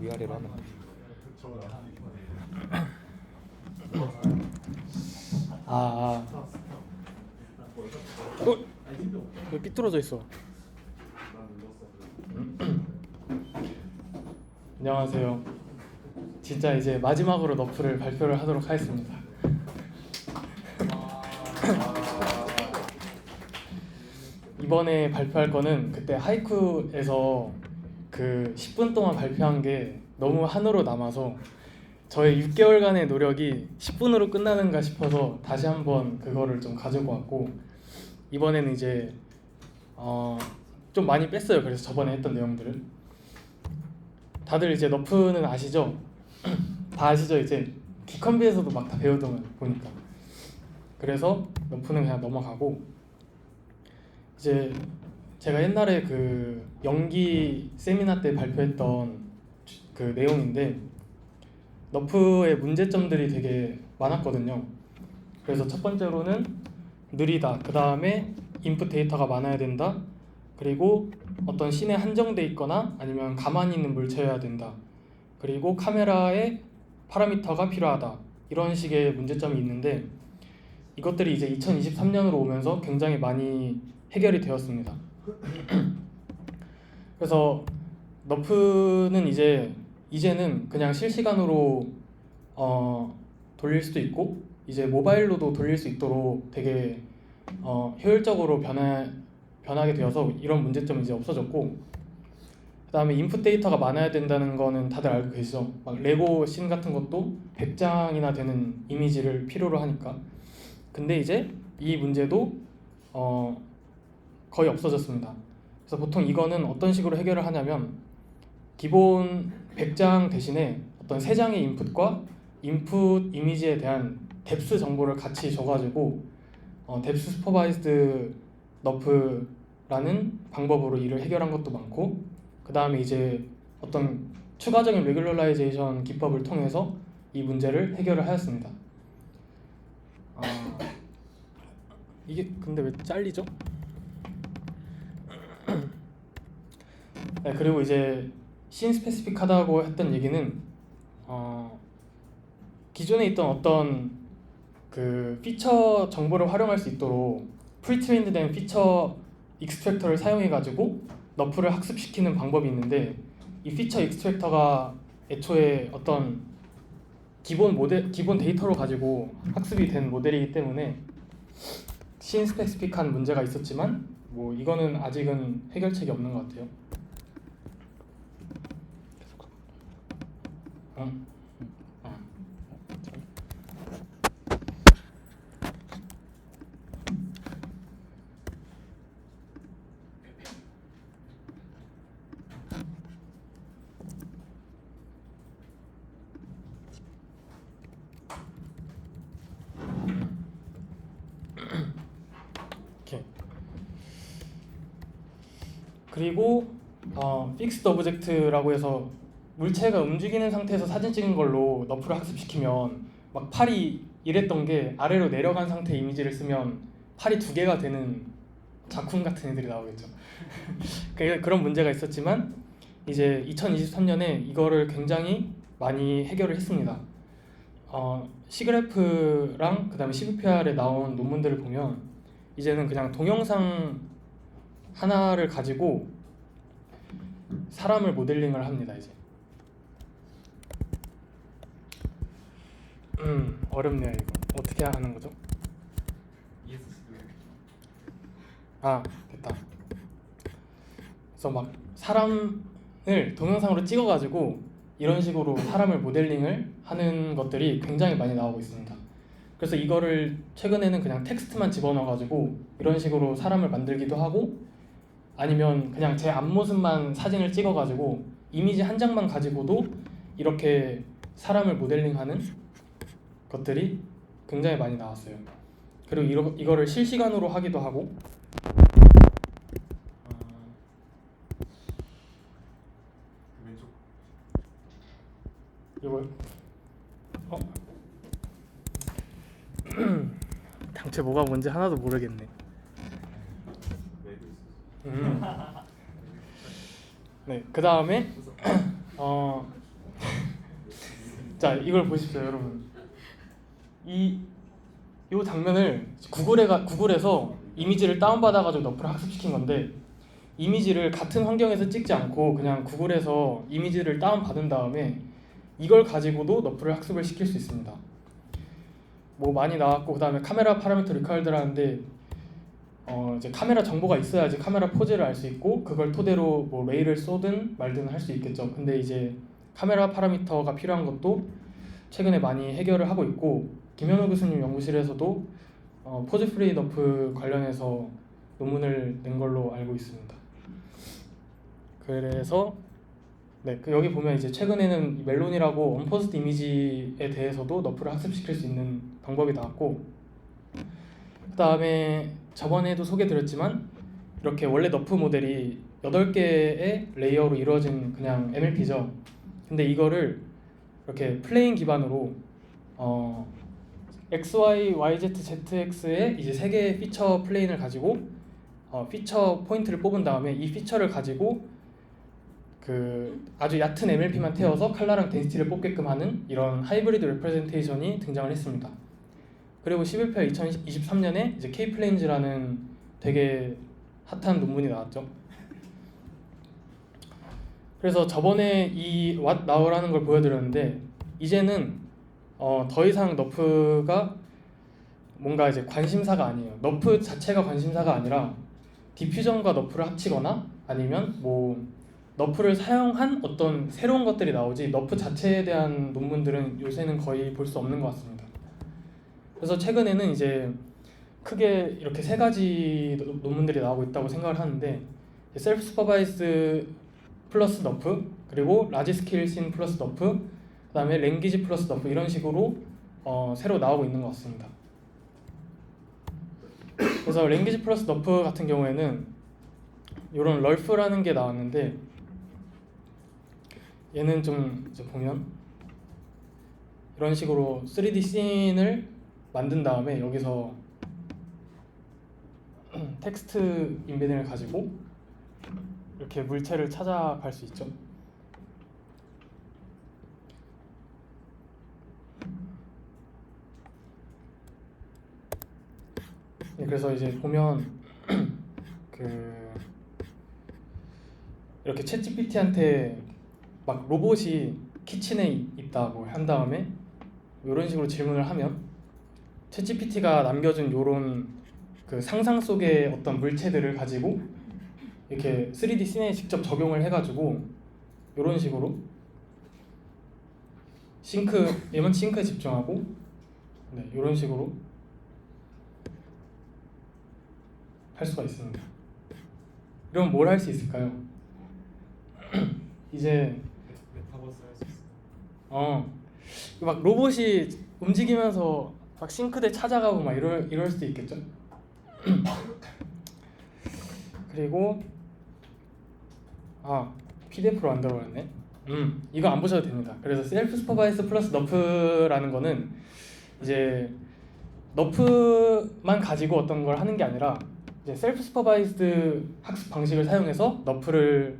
위아래로 하면 왜 삐뚤어져 있어? 안녕하세요. 진짜 이제 마지막으로 너프를 발표를 하도록 하겠습니다. 이번에 발표할 거는 그때 하이쿠에서 그 10분 동안 발표한 게 너무 한으로 남아서 저의 6개월간의 노력이 10분으로 끝나는가 싶어서 다시 한번 그거를 좀 가지고 왔고, 이번에는 이제 좀 많이 뺐어요. 그래서 저번에 했던 내용들을 다들 이제 너프는 아시죠? 다 아시죠? 이제 기컨비에서도 막 다 배우던 보니까. 그래서 너프는 그냥 넘어가고, 이제 제가 옛날에 그 연기 세미나 때 발표했던 그 내용인데 너프의 문제점들이 되게 많았거든요. 그래서 첫 번째로는 느리다, 그 다음에 인풋 데이터가 많아야 된다, 그리고 어떤 씬에 한정돼 있거나 아니면 가만히 있는 물체여야 된다, 그리고 카메라에 파라미터가 필요하다, 이런 식의 문제점이 있는데 이것들이 이제 2023년으로 오면서 굉장히 많이 해결이 되었습니다. 그래서 너프는 이제는 그냥 실시간으로 돌릴 수도 있고 이제 모바일로도 돌릴 수 있도록 되게 효율적으로 변하게 되어서 이런 문제점이 이제 없어졌고, 그 다음에 인풋 데이터가 많아야 된다는 거는 다들 알고 계시죠? 막 레고 씬 같은 것도 100장이나 되는 이미지를 필요로 하니까. 근데 이제 이 문제도 거의 없어졌습니다. 그래서 보통 이거는 어떤 식으로 해결을 하냐면 기본 100장 대신에 어떤 3장의 인풋과 인풋 이미지에 대한 뎁스 정보를 같이 줘가지고 뎁스 슈퍼바이즈드 너프라는 방법으로 이를 해결한 것도 많고, 그 다음에 이제 어떤 추가적인 레귤러라이제이션 기법을 통해서 이 문제를 해결을 하였습니다. 이게 근데 왜 잘리죠? 네, 그리고 이제 씬 스페시픽하다고 했던 얘기는 기존에 있던 어떤 그 피처 정보를 활용할 수 있도록 프리트레인드된 피처 익스트랙터를 사용해가지고 너프를 학습시키는 방법이 있는데, 이 피처 익스트랙터가 애초에 어떤 기본 데이터로 가지고 학습이 된 모델이기 때문에 씬 스페시픽한 문제가 있었지만 뭐 이거는 아직은 해결책이 없는 것 같아요. 그리고 픽스드 오브젝트라고 해서 물체가 움직이는 상태에서 사진 찍은 걸로 너프를 학습시키면 막 팔이 이랬던 게 아래로 내려간 상태 이미지를 쓰면 팔이 2개가 되는 작품 같은 애들이 나오겠죠. 그런 문제가 있었지만 이제 2023년에 이거를 굉장히 많이 해결을 했습니다. 시그래프랑 그 다음에 CVPR에 나온 논문들을 보면 이제는 그냥 동영상 하나를 가지고 사람을 모델링을 합니다. 이제 어렵네요. 이거 어떻게 하는 거죠? 됐다. 그래서 막 사람을 동영상으로 찍어가지고 이런 식으로 사람을 모델링을 하는 것들이 굉장히 많이 나오고 있습니다. 그래서 이거를 최근에는 그냥 텍스트만 집어넣어가지고 이런 식으로 사람을 만들기도 하고, 아니면 그냥 제 앞모습만 사진을 찍어가지고 이미지 한 장만 가지고도 이렇게 사람을 모델링하는 것들이 굉장히 많이 나왔어요. 그리고 이거를 실시간으로 하기도 하고, 이걸 당최 뭐가 뭔지 하나도 모르겠네. 네, 그 다음에 자, 이걸 보십시오, 여러분. 이 장면을 구글에서 이미지를 다운받아가지고 너프를 학습시킨 건데, 이미지를 같은 환경에서 찍지 않고 그냥 구글에서 이미지를 다운받은 다음에 이걸 가지고도 너프를 학습을 시킬 수 있습니다. 뭐 많이 나왔고, 그 다음에 카메라 파라미터 리칼드라는데 이제 카메라 정보가 있어야지 카메라 포즈를 알 수 있고, 그걸 토대로 뭐 레이를 쏘든 말든 할 수 있겠죠. 근데 이제 카메라 파라미터가 필요한 것도 최근에 많이 해결을 하고 있고, 김현우 교수님 연구실에서도 포즈 프리 너프 관련해서 논문을 낸 걸로 알고 있습니다. 그래서 여기 보면 이제 최근에는 멜론이라고 언포스드 이미지에 대해서도 너프를 학습시킬 수 있는 방법이 나왔고, 그 다음에 저번에도 소개드렸지만 이렇게 원래 너프 모델이 8개의 레이어로 이루어진 그냥 MLP죠. 근데 이거를 이렇게 플레인 기반으로 XY, YZ, ZX의 이제 3개의 피처 플레인을 가지고 피처 포인트를 뽑은 다음에 이 피처를 가지고 그 아주 얕은 MLP만 태워서 컬러랑 덴시티를 뽑게끔 하는 이런 하이브리드 레프레젠테이션이 등장을 했습니다. 그리고 11편 2023년에 이제 K-플레인즈라는 되게 핫한 논문이 나왔죠. 그래서 저번에 이 What Now라는 걸 보여드렸는데, 이제는 더 이상 너프가 뭔가 이제 관심사가 아니에요. 너프 자체가 관심사가 아니라 디퓨전과 너프를 합치거나 아니면 뭐 너프를 사용한 어떤 새로운 것들이 나오지, 너프 자체에 대한 논문들은 요새는 거의 볼 수 없는 것 같습니다. 그래서 최근에는 이제 크게 이렇게 3가지 논문들이 나오고 있다고 생각을 하는데, 셀프 슈퍼바이즈 플러스 너프, 그리고 라지 스케일 씬 플러스 너프, 그 다음에 랭귀지 플러스 너프, 이런 식으로 새로 나오고 있는 것 같습니다. 그래서 랭귀지 플러스 너프 같은 경우에는 이런 럴프라는 게 나왔는데, 얘는 좀 이제 보면 이런 식으로 3D 씬을 만든 다음에 여기서 텍스트 인베딩을 가지고 이렇게 물체를 찾아갈 수 있죠. 그래서 이제 보면 이렇게 챗GPT한테 막 로봇이 키친에 있다고 한 다음에 이런 식으로 질문을 하면 챗GPT가 남겨준 이런 그 상상 속의 어떤 물체들을 가지고 이렇게 3D 씬에 직접 적용을 해가지고 이런 식으로 얘만 싱크에 집중하고 이런 식으로 할 수가 있습니다. 그럼 뭘 할 수 있을까요? 이제 메타버스 할 수 있어요. 막 로봇이 움직이면서 막 싱크대 찾아가고 막 이럴 수도 있겠죠. 그리고 PDF로 만들어버렸네. 이거 안 보셔도 됩니다. 그래서 셀프 슈퍼바이스 플러스 너프라는 거는 이제 너프만 가지고 어떤 걸 하는 게 아니라 이제 셀프 슈퍼바이스드 학습 방식을 사용해서 너프를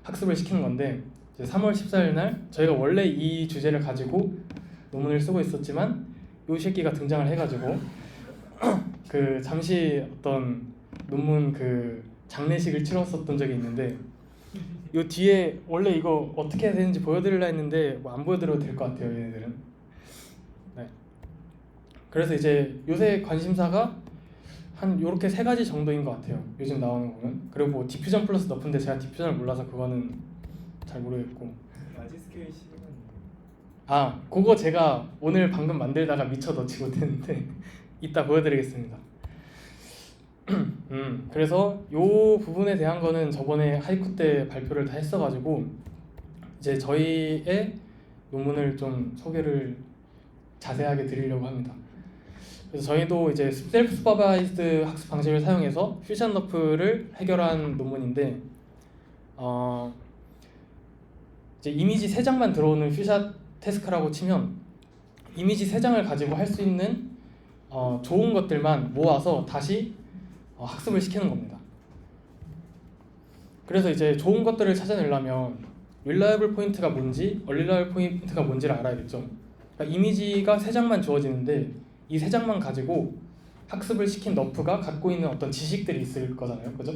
학습을 시키는 건데, 이제 3월 14일 날 저희가 원래 이 주제를 가지고 논문을 쓰고 있었지만 요 새끼가 등장을 해가지고 그 잠시 어떤 논문 그 장례식을 치렀었던 적이 있는데, 요 뒤에 원래 이거 어떻게 해야 되는지 보여드리려 했는데 뭐 안 보여드려도 될 것 같아요, 얘네들은. 그래서 이제 요새 관심사가 한 요렇게 3가지 정도인 것 같아요, 요즘 나오는 거 보면. 그리고 뭐 디퓨전 플러스 너프인데 제가 디퓨전을 몰라서 그거는 잘 모르겠고. 라지 스케일 씬은 그거 제가 오늘 방금 만들다가 미처 넣지 못했는데 이따 보여드리겠습니다. 그래서 요 부분에 대한 거는 저번에 하이쿠 때 발표를 다 했어가지고 이제 저희의 논문을 좀 소개를 자세하게 드리려고 합니다. 그래서 저희도 이제 셀프 슈퍼바이즈드 학습 방식을 사용해서 퓨전 너프를 해결한 논문인데, 이제 이미지 3장만 들어오는 퓨샷 태스크라고 치면 이미지 3장을 가지고 할 수 있는 좋은 것들만 모아서 다시 학습을 시키는 겁니다. 그래서 이제 좋은 것들을 찾아내려면 릴라이블 포인트가 뭔지, 얼리라이블 포인트가 뭔지를 알아야겠죠. 그러니까 이미지가 3장만 주어지는데 이 3장만 가지고 학습을 시킨 너프가 갖고 있는 어떤 지식들이 있을 거잖아요, 그죠?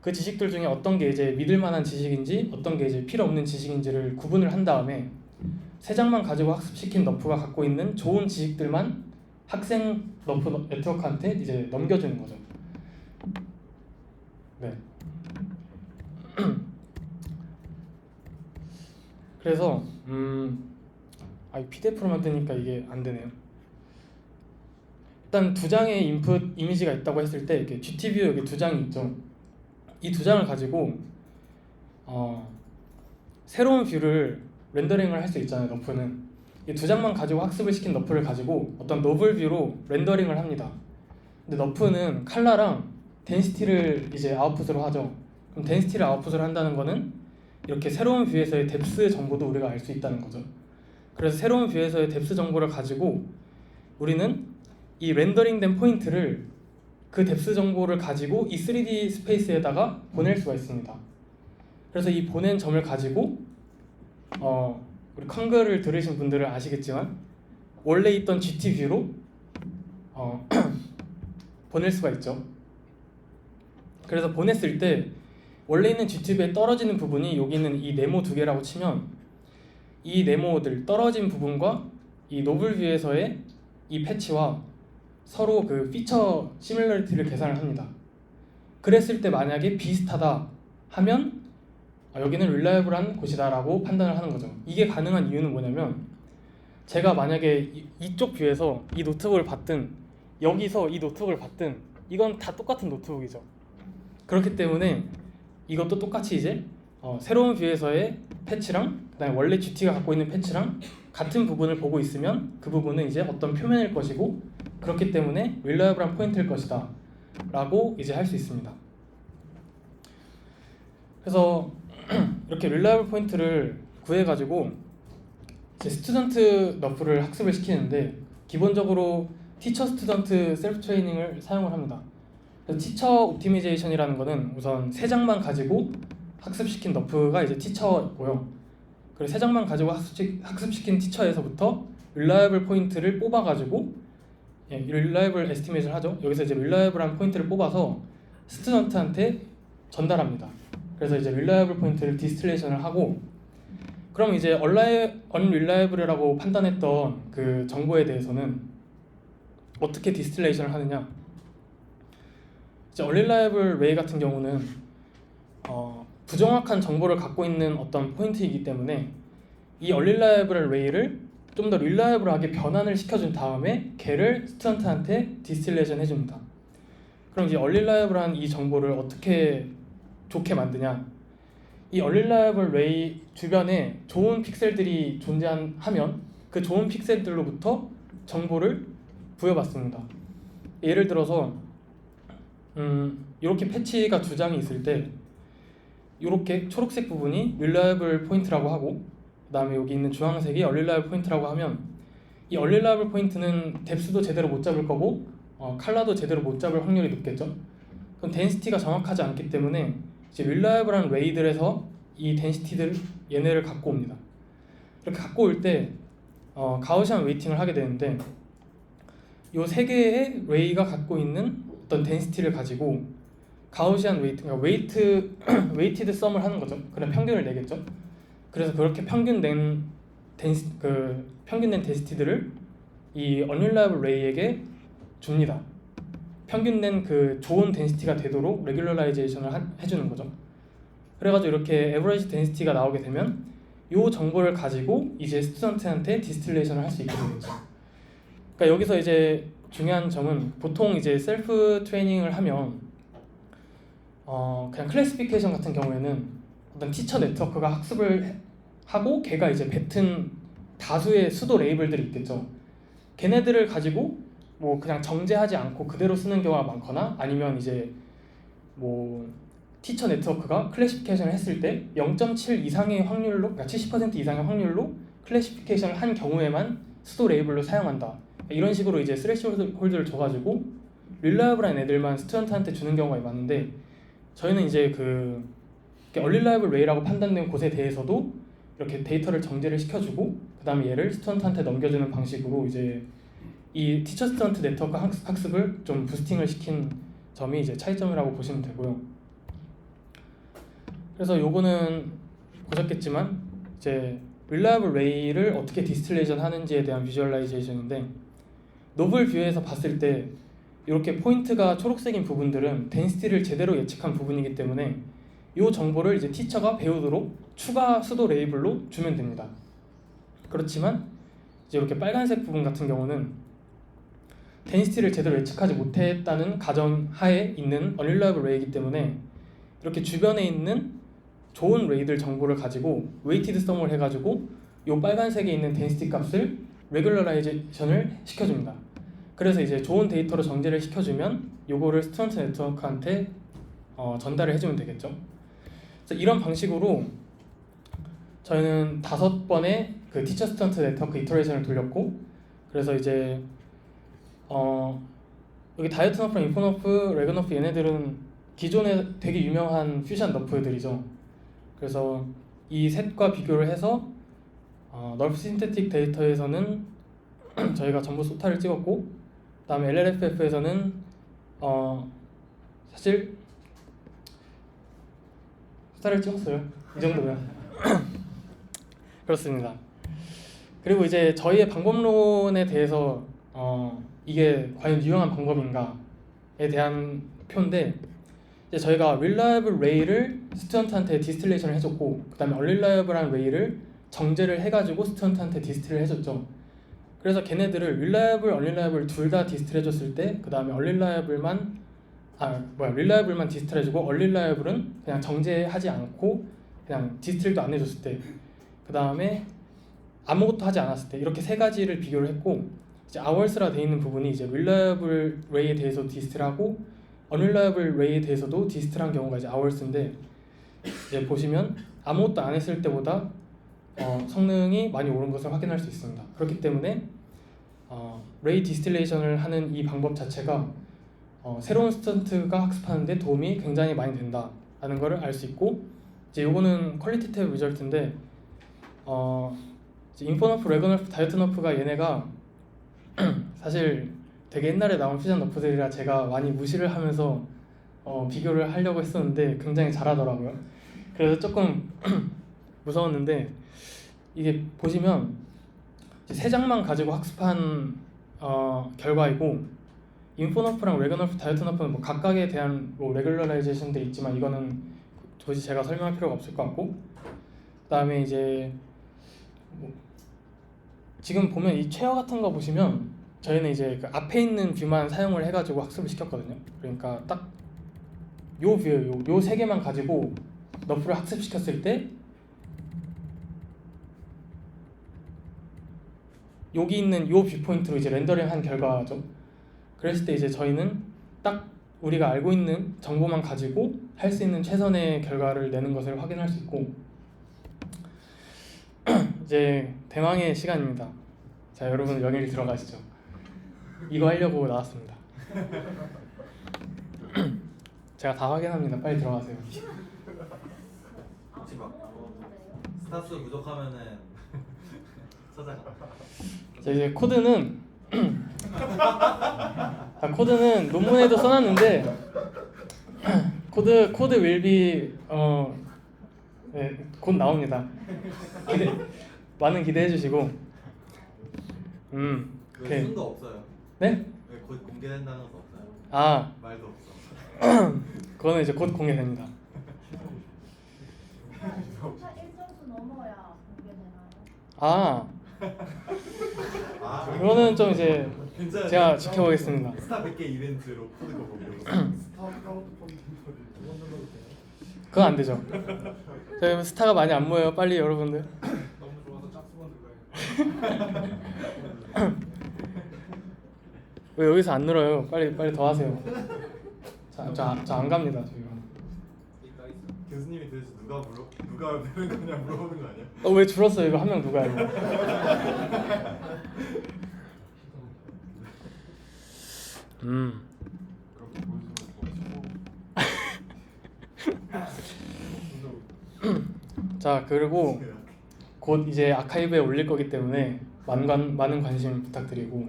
그 지식들 중에 어떤 게 이제 믿을 만한 지식인지 어떤 게 이제 필요 없는 지식인지를 구분을 한 다음에 3장만 가지고 학습시킨 너프가 갖고 있는 좋은 지식들만 학생 너프 네트워크한테 이제 넘겨주는 거죠. 네. 그래서 PDF로 만드니까 이게 안 되네요. 일단 2장의 인풋 이미지가 있다고 했을 때 이렇게 GT뷰 여기 2장이 있죠. 이 2장을 가지고 새로운 뷰를 렌더링을 할 수 있잖아요. 너프는 이 2장만 가지고 학습을 시킨 너프를 가지고 어떤 노블 뷰로 렌더링을 합니다. 근데 너프는 컬러랑 덴시티를 이제 아웃풋으로 하죠. 그럼 덴시티를 아웃풋을 한다는 거는 이렇게 새로운 뷰에서의 뎁스 정보도 우리가 알 수 있다는 거죠. 그래서 새로운 뷰에서의 뎁스 정보를 가지고 우리는 이 렌더링된 포인트를 그 뎁스 정보를 가지고 이 3D 스페이스에다가 보낼 수가 있습니다. 그래서 이 보낸 점을 가지고 우리 컹글을 들으신 분들은 아시겠지만 원래 있던 GT뷰로 보낼 수가 있죠. 그래서 보냈을 때 원래 있는 GT뷰에 떨어지는 부분이 여기 있는 이 네모 2개라고 치면 이 네모들 떨어진 부분과 이 노블뷰에서의 이 패치와 서로 그 피처 시뮬러리티를 계산을 합니다. 그랬을 때 만약에 비슷하다 하면 여기는 릴라이블한 곳이다 라고 판단을 하는 거죠. 이게 가능한 이유는 뭐냐면 제가 만약에 이쪽 뷰에서 이 노트북을 봤든 여기서 이 노트북을 봤든 이건 다 똑같은 노트북이죠. 그렇기 때문에 이것도 똑같이 이제 새로운 뷰에서의 패치랑 그다음에 원래 GT가 갖고 있는 패치랑 같은 부분을 보고 있으면 그 부분은 이제 어떤 표면일 것이고 그렇기 때문에 릴라이블한 포인트일 것이다 라고 이제 할 수 있습니다. 그래서 이렇게 릴라이블 포인트를 구해가지고 이제 스튜던트 너프를 학습을 시키는데 기본적으로 티처 스튜던트 셀프 트레이닝을 사용을 합니다. 그래서 티처 옵티미제이션이라는 거는 우선 3장만 가지고 학습시킨 너프가 이제 티처고요. 그리고 3장만 가지고 학습시킨 티처에서부터 릴라이블 포인트를 뽑아가지고 릴라이블 에스티메이션을 하죠. 여기서 이제 릴라이블한 포인트를 뽑아서 스튜던트한테 전달합니다. 그래서 이제 릴라이블 포인트를 디스틸레이션을 하고 그럼 이제 언릴라이블이라고 판단했던 그 정보에 대해서는 어떻게 디스틸레이션을 하느냐? 이제 언릴라이블 웨이 같은 경우는 부정확한 정보를 갖고 있는 어떤 포인트이기 때문에 이 언릴라이블 웨이를 좀 더 릴라이블하게 변환을 시켜준 다음에 걔를 스튜던트한테 디스틸레이션 해줍니다. 그럼 이제 언릴라이블한 이 정보를 어떻게 좋게 만드냐? 이 언릴라이블 웨이 주변에 좋은 픽셀들이 존재하면 그 좋은 픽셀들로부터 정보를 부여받습니다. 예를 들어서 이렇게 패치가 2장이 있을 때 이렇게 초록색 부분이 릴라이블 포인트라고 하고 그 다음에 여기 있는 주황색이 언릴라이블 포인트라고 하면 이 언릴라이블 포인트는 뎁스도 제대로 못 잡을 거고 컬러도 제대로 못 잡을 확률이 높겠죠. 그럼 덴시티가 정확하지 않기 때문에 이제 릴라이블한 웨이들에서 이 덴시티들 얘네를 갖고 옵니다. 이렇게 갖고 올 때 가우시안 웨이팅을 하게 되는데 이 3개의 웨이가 갖고 있는 어떤 덴시티를 가지고 가우시안 웨이팅, 그러니까 웨이티드 썸을 하는 거죠. 그럼 평균을 내겠죠. 그래서 그렇게 평균된 덴시티들을 이 언릴라이블 웨이에게 줍니다. 평균된 그 좋은 덴시티가 되도록 레귤러라이제이션을 해주는 거죠. 그래가지고 이렇게 에버리지 덴시티가 나오게 되면 이 정보를 가지고 이제 스튜던트한테 디스틸레이션을 할 수 있게 되겠죠. 그러니까 여기서 이제 중요한 점은 보통 이제 셀프 트레이닝을 하면 그냥 클래시피케이션 같은 경우에는 어떤 티처 네트워크가 학습을 하고 걔가 이제 뱉은 다수의 수도 레이블들이 있겠죠. 걔네들을 가지고 뭐 그냥 정제하지 않고 그대로 쓰는 경우가 많거나 아니면 이제 뭐 티처 네트워크가 클래시피케이션을 했을 때 0.7 이상의 확률로, 그러니까 70% 이상의 확률로 클래시피케이션을 한 경우에만 수도 레이블로 사용한다. 이런 식으로 이제 스레시홀드를 줘가지고 릴라이블한 애들만 스튜던트한테 주는 경우가 많은데 저희는 이제 그 언릴라이블 웨이라고 판단된 곳에 대해서도 이렇게 데이터를 정제를 시켜주고 그 다음에 얘를 스튜던트한테 넘겨주는 방식으로 이제 이 티처 스튜던트 네트워크 학습을 좀 부스팅을 시킨 점이 이제 차이점이라고 보시면 되고요. 그래서 요거는 보셨겠지만 이제 릴라이블 웨이를 어떻게 디스틸레이션 하는지에 대한 비주얼라이제이션인데, 노블 뷰에서 봤을 때 이렇게 포인트가 초록색인 부분들은 덴시티를 제대로 예측한 부분이기 때문에 이 정보를 이제 티처가 배우도록 추가 수도 레이블로 주면 됩니다. 그렇지만 이제 이렇게 빨간색 부분 같은 경우는 덴시티를 제대로 예측하지 못했다는 가정하에 있는 unreliable 웨이이기 때문에 이렇게 주변에 있는 좋은 웨이들 정보를 가지고 웨이티드 썸을 해가지고 이 빨간색에 있는 덴시티 값을 레귤러라이제이션을 시켜줍니다. 그래서 이제 좋은 데이터로 정제를 시켜주면 요거를 스튜던트 네트워크한테 전달을 해주면 되겠죠. 그래서 이런 방식으로 저희는 5번의 그 티처 스튜던트 네트워크 이터레이션을 돌렸고, 그래서 이제 여기 다이어트 너프랑 인포 너프, 레그 너프 얘네들은 기존에 되게 유명한 퓨전 너프들이죠. 그래서 이 셋과 비교를 해서 너프 신테틱 데이터에서는 저희가 전부 소타를 찍었고, 그 다음에 LLFF에서는 사실 소타를 찍었어요. 이 정도면 그렇습니다. 그리고 이제 저희의 방법론에 대해서 이게 과연 유용한 방법인가에 대한 표인데, 이제 저희가 reliable way를 스튜던트한테 디스틸레이션을 해줬고 그 다음에 unreliable한 way를 정제를 해가지고 스튜던트한테 디스틸을 해줬죠. 그래서 걔네들을 reliable, unreliable 둘 다 디스틸 해줬을 때 그 다음에 reliable만 디스틸 해주고 unreliable은 그냥 정제하지 않고 그냥 디스틸도 안 해줬을 때, 그 다음에 아무것도 하지 않았을 때, 이렇게 세 가지를 비교를 했고, 이제 hours라 되어 있는 부분이 이제 reliable way에 대해서 디스틸하고 unreliable way에 대해서도 디스틸한 경우가 이제 hours인데, 이제 보시면 아무것도 안 했을 때보다 성능이 많이 오른 것을 확인할 수 있습니다. 그렇기 때문에 ray 디스틸레이션을 하는 이 방법 자체가 새로운 스튜던트가 학습하는데 도움이 굉장히 많이 된다라는 것을 알 수 있고, 이제 요거는 퀄리티티브 리절트인데 인포너프, 레그너프, 다이어트 너프가 얘네가 사실 되게 옛날에 나온 퓨전 너프들이라 제가 많이 무시를 하면서 비교를 하려고 했었는데 굉장히 잘하더라고요. 그래서 조금 무서웠는데, 이게 보시면 세 장만 가지고 학습한 결과이고, 인포너프랑 레그너프, 다이어트 너프는 뭐 각각에 대한 뭐 레귤러라이제이션도 있지만 이거는 도저히 제가 설명할 필요가 없을 것 같고, 그 다음에 이제 뭐 지금 보면 이 체어 같은 거 보시면 저희는 이제 그 앞에 있는 뷰만 사용을 해가지고 학습을 시켰거든요. 그러니까 딱 요 뷰, 요 세 개만 가지고 너프를 학습시켰을 때 여기 있는 요 뷰 포인트로 이제 렌더링한 결과죠. 그랬을 때 이제 저희는 딱 우리가 알고 있는 정보만 가지고 할 수 있는 최선의 결과를 내는 것을 확인할 수 있고, 이제 대망의 시간입니다. 자, 여러분 연일 들어가시죠. 이거 하려고 나왔습니다. 제가 다 확인합니다. 빨리 들어가세요. 혹시 스타스 부족하면은 찾아가. 자, 이제 코드는 코드는 논문에도 써놨는데 코드 will be 네, 곧 나옵니다. 많은 기대해 주시고 오케이. 순도 없어요. 네? 왜 곧 공개된다는 것도 없어요. 아, 말도 없어. 그거는 이제 곧 공개됩니다. 일정수 넘어야 공개되나요? 아, 아, 그거는 좀 이제 괜찮아요. 제가 지켜보겠습니다. 스타 100개 이벤트로 코드 거 보고. 그건 안 되죠. 저희 스타가 많이 안 모여요. 빨리 여러분들. 너무 좋아서 짝수만 들어가요. 왜 여기서 안 늘어요? 빨리 더 하세요. 저 안 갑니다 지금. 이따 있어. 교수님이 도대체 누가 되는 거냐 물어보는 거 아니야? 왜 줄었어요? 이거 한 명 누가 이거? 그렇게 보여주는 거 자, 그리고 곧 이제 아카이브에 올릴 거기 때문에 많은 관심 부탁드리고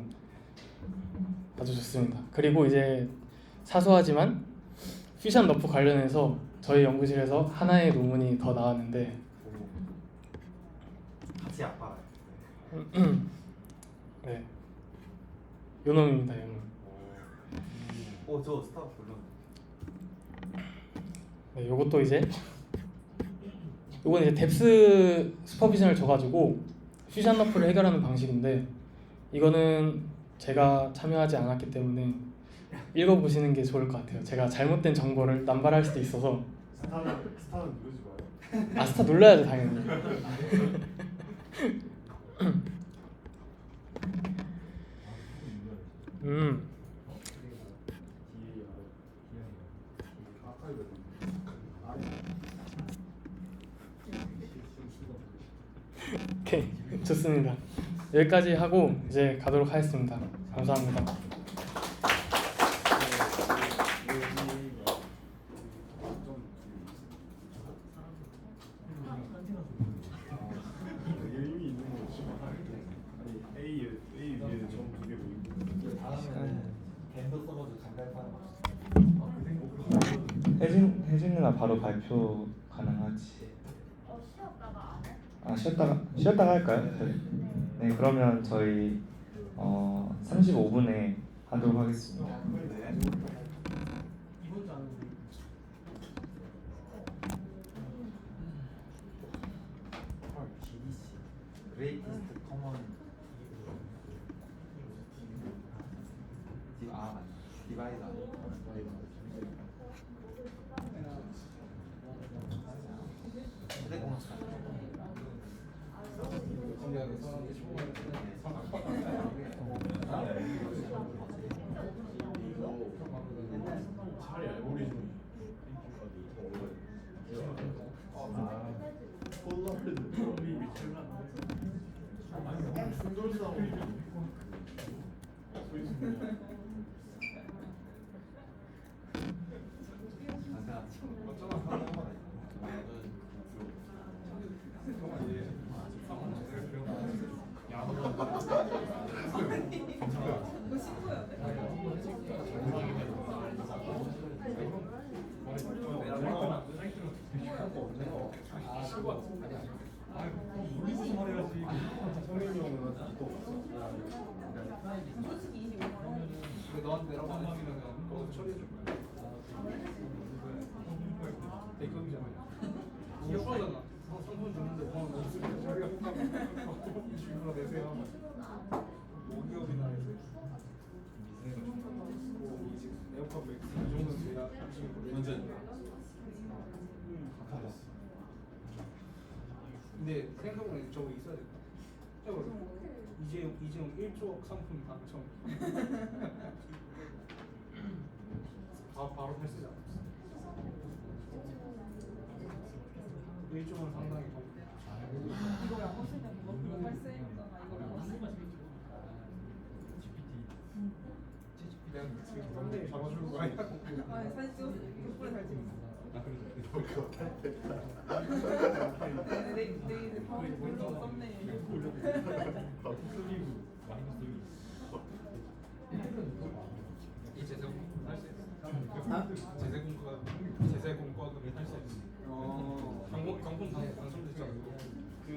아주 좋습니다. 그리고 이제 사소하지만 퓨전 너프 관련해서 저희 연구실에서 하나의 논문이 더 나왔는데 같이 아빠랑. 네, 요놈입니다. 요놈. 저 스타 불렀. 네, 요것도 이제 요건 이제 뎁스 슈퍼비전을 줘가지고 퓨전 너프를 해결하는 방식인데 이거는 제가 참여하지 않았기 때문에 읽어보시는 게 좋을 것 같아요. 제가 잘못된 정보를 남발할 수도 있어서. 스타는 누르지 마요. 아, 스타 눌러야죠 당연히. 오케이, 좋습니다. 여기까지 하고 이제 가도록 하겠습니다. 감사합니다. 의미 있는 거 없지만 아니 A 위에 점두개 보이고. 다음에는 밴더 써가지고 잠깐 파는 거. 혜진 누나 바로 발표 가능하지? 쉬었다가 안 해? 아 쉬었다가 할까요? 네 그러면 저희 35분에 하도록 하겠습니다. 이번 주 안에 Greatest common 디바이더. 차라리 알고리즘이 물리서 말해야지. 성현이 형은 또 없어. 이거 너한테 내려가면 그거 처리해줄 거야. 대금이잖아. 기억하잖아. 상품 줬는데 없으면 자기가 똑같은 주문을 내세요. 5기업이나 해서. 에어컨 맥스 이 정도는 돼야 완전. 근데 생각보다 저거 있어야 된다. 저거 이재용 1조 상품 당첨. 바로 패스지 않았어. 1조는 상당히 더. 이거랑 허스는 그거 발생했잖아. 이거랑 허스는 그냥 지금 썸네일 잡아주는 거 아니야? 아니 사진 찍었어. 덕분에 잘 찍었어. 내 이제 다음에 보여줘 썸네일. 이 재세공 할수 있어. 재세공과금이 할수 있어. 경품 당첨됐잖아. 그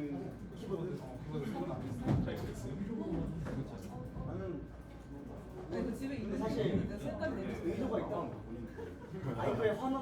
키보드 키보드 안 했어. 나는 그 집에 있는 사실 색깔이 내려. 의도가 있다. 아이브에 화난